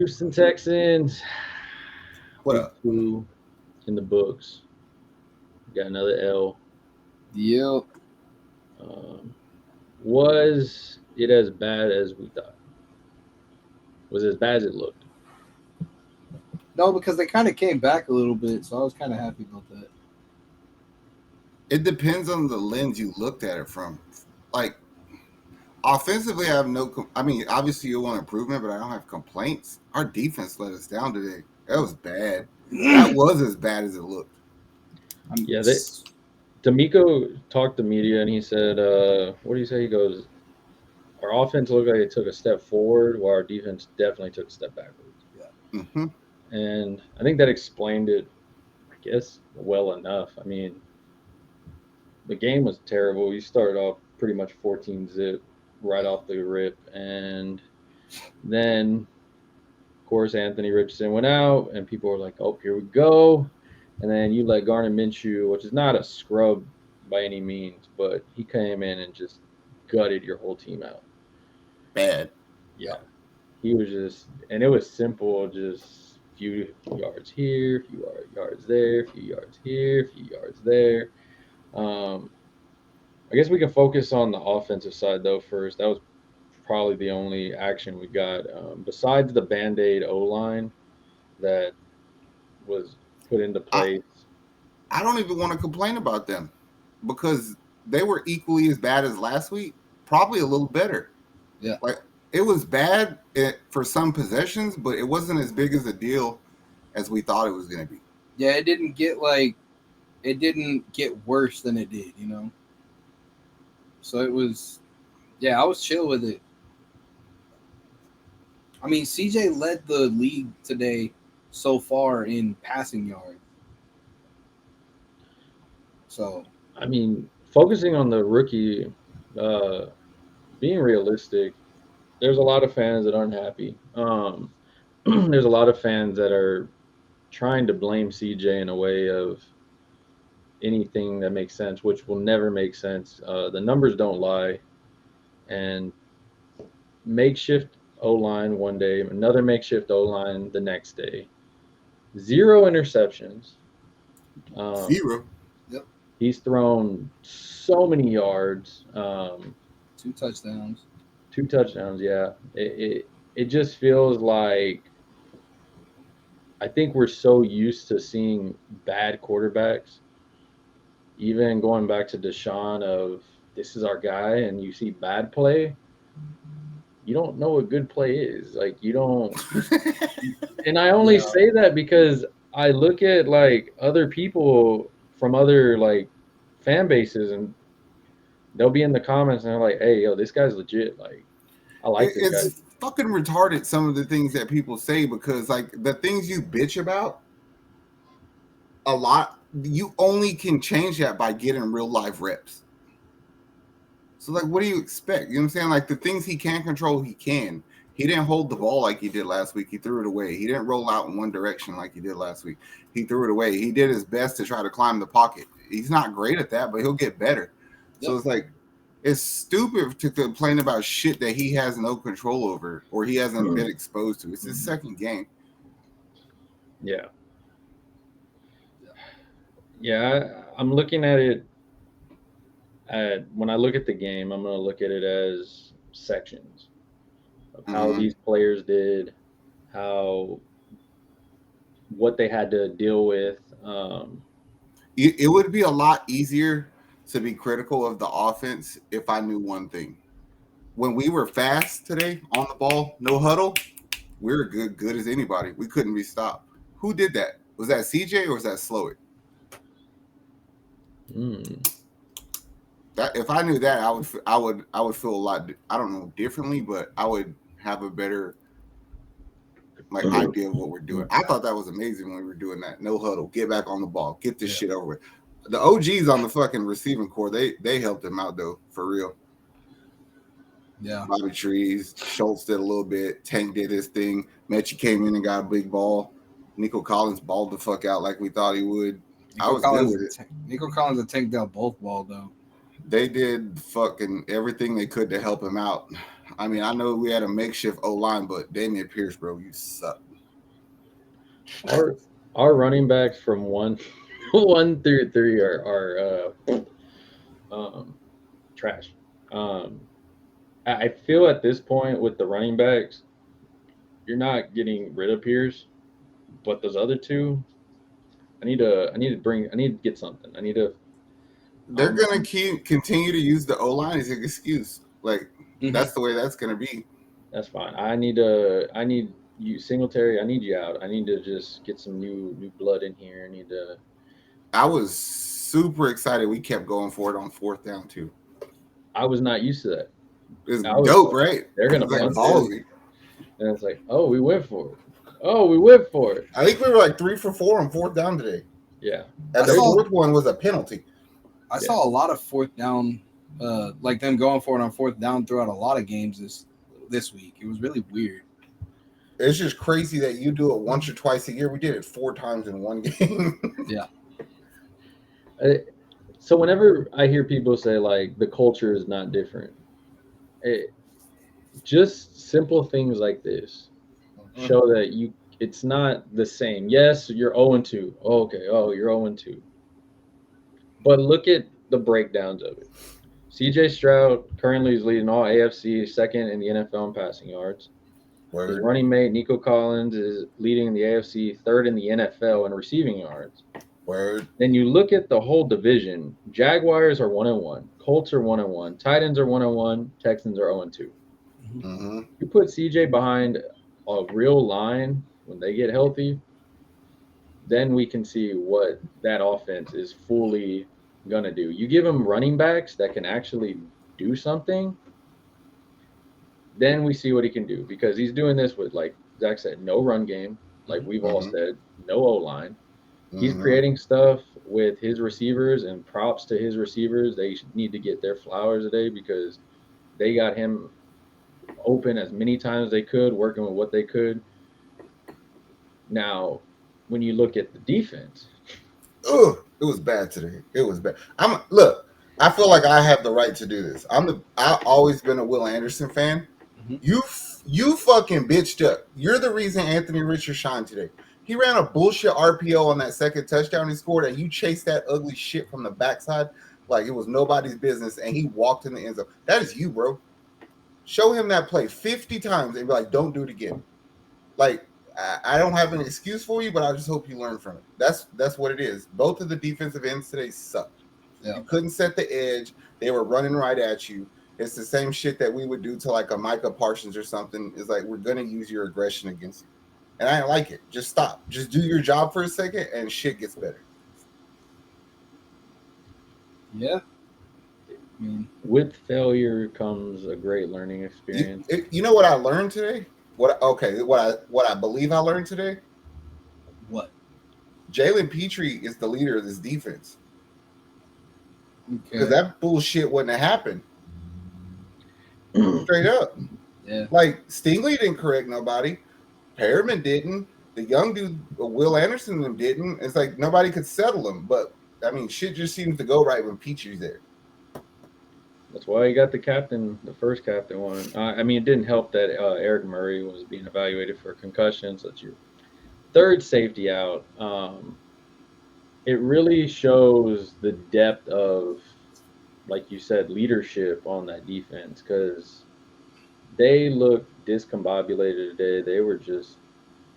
Houston Texans, What week up? 2 in the books. Got another L. Yep. Um, was it as bad as we thought? Was it as bad as it looked? No, because they kind of came back a little bit, so I was kind of happy about that. It depends on the lens you looked at it from. Like offensively, I have no. I mean, obviously you want improvement, but I don't have complaints. Our defense let us down today. That was bad. That was as bad as it looked. I'm, Yeah, D'Amico talked to media and he said, "What do you say?" He goes, "Our offense looked like it took a step forward, while our defense definitely took a step backwards." Mm-hmm. And I think that explained it, I guess, well enough. I mean, the game was terrible. We started off pretty much 14 zip right off the rip, and then of course Anthony Richardson went out, and people were like, "Oh, here we go." And then you let Garner Minshew, which is not a scrub by any means, but he came in and just gutted your whole team out. Bad. Yeah, he was just, and it was simple, just few yards here, few yards there, few yards here, few yards there. Um, I guess we can focus on the offensive side though first. That was probably the only action we got besides the Band-Aid O line that was put into I place. I don't even want to complain about them because they were equally as bad as last week. Probably a little better. yeah, Like it was bad for some possessions, but it wasn't as big as a deal as we thought it was going to be. yeah. It didn't get worse than it did. So it was, yeah. I was chill with it. I mean, CJ led the league today so far in passing yards. So I mean, focusing on the rookie, uh, being realistic, there's a lot of fans that aren't happy. There's a lot of fans that are trying to blame CJ in a way of anything that makes sense, which will never make sense. The numbers don't lie, and makeshift O line one day, another makeshift O line the next day, zero interceptions. Um, Zero. yep, he's thrown so many yards, 2 touchdowns. 2 touchdowns. Yeah, it just feels like I think we're so used to seeing bad quarterbacks, even going back to Deshaun of this is our guy, and you see bad play, you don't know what good play is. Like you don't, and I only Yeah, say that because I look at like other people from other like fan bases, and they'll be in the comments and they're like, "Hey, yo, this guy's legit. Like, I like this guy." It's fucking retarded some of the things that people say because like the things you bitch about a lot, you only can change that by getting real life reps. So like, what do you expect? You know what I'm saying? Like the things he can control, he can. He didn't hold the ball like he did last week. He threw it away. He didn't roll out in one direction like he did last week. He threw it away. He did his best to try to climb the pocket. He's not great at that, but he'll get better. So yep. it's like it's stupid to complain about shit that he has no control over or he hasn't been exposed to. It's his second game. Yeah, yeah. I'm looking at it at when I look at the game, I'm gonna look at it as sections of how Mm-hmm. these players did, how what they had to deal with. It would be a lot easier to be critical of the offense if I knew one thing. When we were fast today on the ball, no huddle, we were good as anybody. We couldn't be stopped. Who did that? Was that CJ or was that Slowick? Mm, That if I knew that, I would feel a lot. I don't know differently, but I would have a better like idea of what we're doing. I thought that was amazing when we were doing that. No huddle, get back on the ball, get this Yeah. shit over with. The OGs on the fucking receiving core, they helped him out though, for real. Yeah. Bobby Trees, Schultz did a little bit, Tank did his thing. Mechie came in and got a big ball. Nico Collins balled the fuck out like we thought he would. I was good with it. Nico Collins had tanked out both ball though. They did fucking everything they could to help him out. I mean, I know we had a makeshift O line, but Damian Pierce, bro, you suck. Our our running backs from one 1 through 3 are trash. Um, I feel at this point with the running backs, you're not getting rid of Pierce, but those other two, I need to get something. I need to They're gonna I'm continue to use the O line as an excuse. Like Hmm. that's the way that's gonna be. That's fine. I need you Singletary. I need you out. I need to just get some new blood in here. I need to. I was super excited. We kept going for it on fourth down too. I was not used to that. It's I was dope, like, right? they're gonna It's like punt this, ballsy. and it's like, oh, we went for it. Oh, we went for it. I think we were like 3 for 4 on fourth down today. Yeah, And I the saw fourth one was a penalty. I Yeah. saw a lot of fourth down, like them going for it on fourth down throughout a lot of games this week. It was really weird. It's just crazy that you do it once or twice a year. We did it 4 times in one game. Yeah. So whenever I hear people say like the culture is not different, it, just simple things like this show that it's not the same. Yes, you're 0 and 2. Oh, okay. Oh, you're 0 and 2. But look at the breakdowns of it. CJ Stroud currently is leading all AFC, second in the NFL in passing yards. His Word. running mate Nico Collins is leading the AFC, third in the NFL in receiving yards. Word. Then you look at the whole division. Jaguars are 1-1, Colts are 1-1, Titans are 1-1, Texans are 0-2. Mm-hmm. You put CJ behind a real line when they get healthy, then we can see what that offense is fully gonna do. You give him running backs that can actually do something, then we see what he can do because he's doing this with, like Zach said, no run game, like we've all Mm-hmm. said, no O line. He's Mm-hmm. creating stuff with his receivers, and props to his receivers. They need to get their flowers today because they got him open as many times as they could, working with what they could. Now, when you look at the defense, Ugh, it was bad today. It was bad. Look. I feel like I have the right to do this. I've always been a Will Anderson fan. Mhm. You fucking bitched up. You're the reason Anthony Richards shined today. He ran a bullshit RPO on that second touchdown he scored, and you chased that ugly shit from the backside like it was nobody's business, and he walked in the end zone. That is you, bro. Show him that play 50 times and be like, don't do it again. Like, I don't have an excuse for you, but I just hope you learn from it. That's what it is. Both of the defensive ends today sucked. Yeah. You couldn't set the edge. They were running right at you. It's the same shit that we would do to like a Micah Parsons or something. It's like, we're going to use your aggression against you. And I don't like it. Just stop. Just do your job for a second and shit gets better. Yeah. I mean, with failure comes a great learning experience. You know what I learned today? What I believe I learned today? what? Jalen Petrie is the leader of this defense. Because Okay. that bullshit wouldn't have happened. Straight up. Yeah. Like, Stingley didn't correct nobody. Perriman didn't. The young dude, Will Anderson, them didn't. It's like nobody could settle him. But, I mean, shit just seems to go right when Petrie's there. That's why you got the first captain one. I mean, it didn't help that Eric Murray was being evaluated for concussions. That's your third safety out. It really shows the depth of, like you said, leadership on that defense because they looked discombobulated today. They were just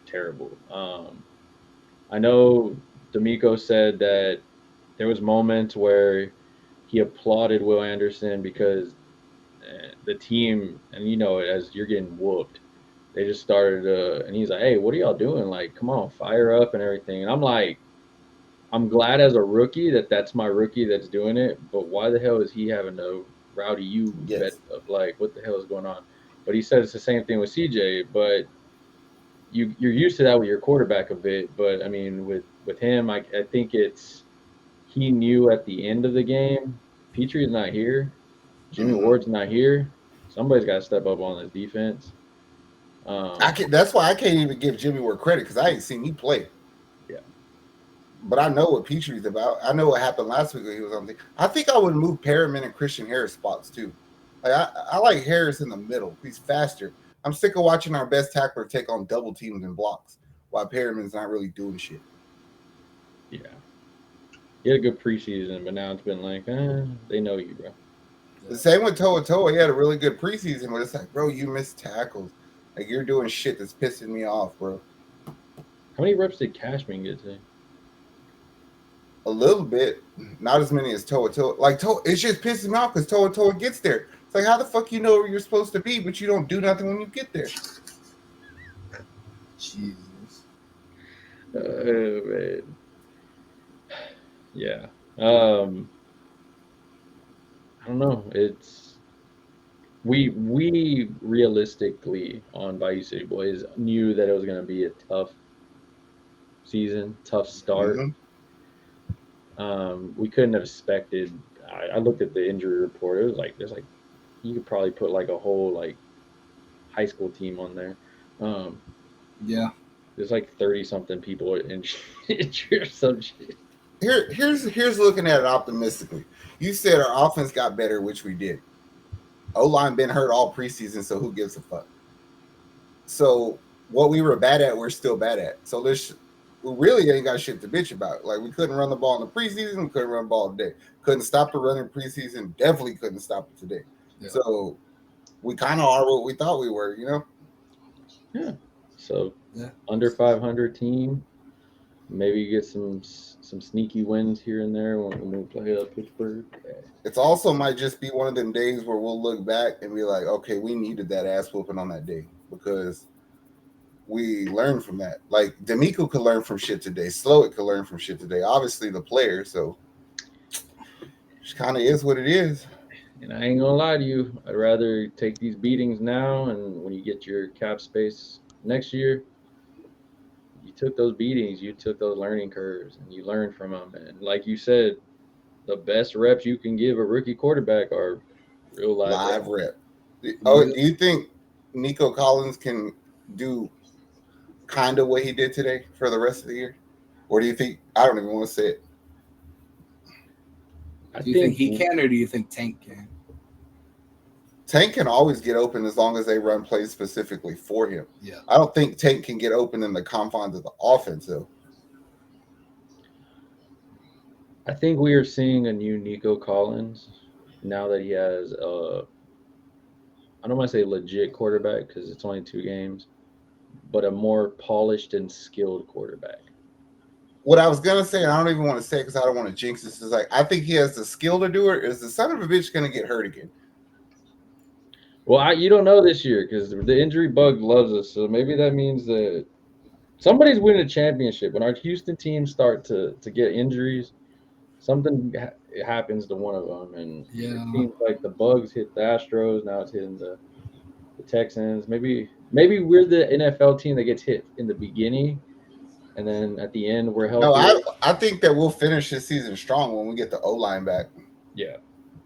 terrible. I know D'Amico said that there was moments where he applauded Will Anderson because the team, and you know, as you're getting whooped, they just started, and he's like, "Hey, what are y'all doing? Like, come on, fire up and everything." And I'm like, I'm glad as a rookie that that's my rookie that's doing it, but why the hell is he having to rowdy you Yes. up? Like, what the hell is going on? But he said it's the same thing with CJ, but you're used to that with your quarterback a bit. But I mean, with him, I think it's he knew at the end of the game, Petrie's not here, Jimmy Mhm. Ward's not here. Somebody's got to step up on this defense. That's why I can't even give Jimmy Ward credit because I ain't seen me play. Yeah. But I know what Petrie's about. I know what happened last week when he was on the. I think I would move Perriman and Christian Harris spots too. Like I like Harris in the middle. He's faster. I'm sick of watching our best tackler take on double teams and blocks while Perriman's not really doing shit. Yeah. He had a good preseason, but now it's been like, they know you, bro. The same with Toa Toa. He had a really good preseason, but it's like, bro, you missed tackles. Like you're doing shit that's pissing me off, bro. How many reps did Cashman get today? A little bit, not as many as Toa Toa. Like Toa, it's just pissing me off because Toa Toa gets there. It's like, how the fuck you know where you're supposed to be, but you don't do nothing when you get there. Jesus. Man. Yeah. I don't know. It's we realistically on Bayou City Boys knew that it was gonna be a tough season, tough start. Mm-hmm. We couldn't have expected. I looked at the injury report. It was like there's like you could probably put like a whole like high school team on there. Yeah. There's like 30 something people injured or some shit. Here's looking at it optimistically. You said our offense got better, which we did. O-line been hurt all preseason, so who gives a fuck? So what we were bad at, we're still bad at. So we really ain't got shit to bitch about. Like we couldn't run the ball in the preseason, we couldn't run the ball today. Couldn't stop the running preseason, definitely couldn't stop it today. Yeah. So we kind of are what we thought we were, you know? Yeah. So under 500 team. Maybe you get some sneaky wins here and there when we play Pittsburgh. It's also might just be one of them days where we'll look back and be like, okay, we needed that ass whooping on that day because we learned from that. Like D'Amico could learn from shit today. Slowik could learn from shit today. Obviously the player, so it kind of is what it is. And I ain't gonna lie to you. I'd rather take these beatings now, and when you get your cap space next year, you took those beatings, you took those learning curves, and you learned from them. And like you said, the best reps you can give a rookie quarterback are real live rep. Oh, do you think Nico Collins can do kind of what he did today for the rest of the year? Or do you think, I don't even want to say it. Do you think he can, or do you think Tank can? Tank can always get open as long as they run plays specifically for him. Yeah. I don't think Tank can get open in the confines of the offense, though. I think we are seeing a new Nico Collins now that he has I don't want to say legit quarterback because it's only 2 games, but a more polished and skilled quarterback. What I was going to say, and I don't even want to say because I don't want to jinx this, is like, I think he has the skill to do it. Is the son of a bitch going to get hurt again? Well, you don't know this year because the injury bug loves us. So maybe that means that somebody's winning a championship. When our Houston teams start to get injuries, something happens to one of them. And it seems like the bugs hit the Astros. Now it's hitting the Texans. Maybe we're the NFL team that gets hit in the beginning. And then at the end, we're healthy. No, I think that we'll finish this season strong when we get the O-line back. Yeah.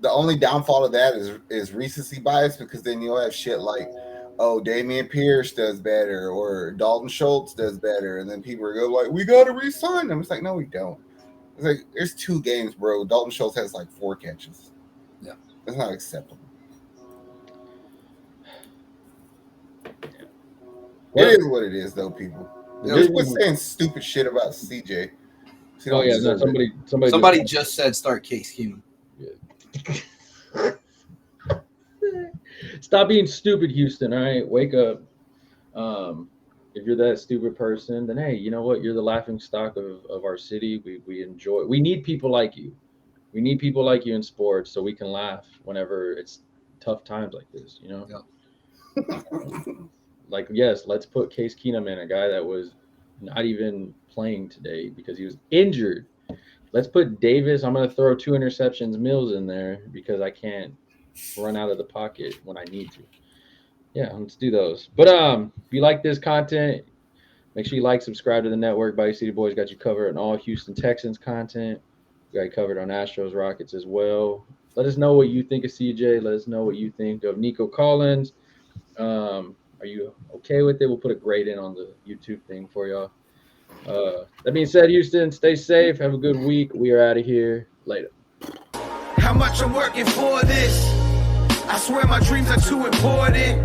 The only downfall of that is recency bias because then you'll have shit like, oh, Dameon Pierce does better or Dalton Schultz does better. And then people are go like, we got to re-sign them. It's like, no, we don't. It's like, there's 2 games, bro. Dalton Schultz has like 4 catches. Yeah. That's not acceptable. It is what it is, though, people. Just quit saying stupid shit about CJ. Oh yeah, no, somebody just said start Case Keenum. Yeah. Stop being stupid, Houston. All right, wake up. If you're that stupid person, then hey, you know what? You're the laughing stock of our city. We enjoy. We need people like you. We need people like you in sports so we can laugh whenever it's tough times like this. You know. Yep. Like, yes, let's put Case Keenum in, a guy that was not even playing today because he was injured. Let's put Davis. I'm going to throw 2 interceptions, Mills in there because I can't run out of the pocket when I need to. Yeah, let's do those. But if you like this content, make sure you like, subscribe to the network. Bayou City Boys got you covered on all Houston Texans content. We got you covered on Astros, Rockets as well. Let us know what you think of CJ. Let us know what you think of Nico Collins. Are you okay with it? We'll put a grade in on the YouTube thing for y'all. That being said, Houston, stay safe. Have a good week. We are out of here. Later. How much I'm working for this? I swear my dreams are too important.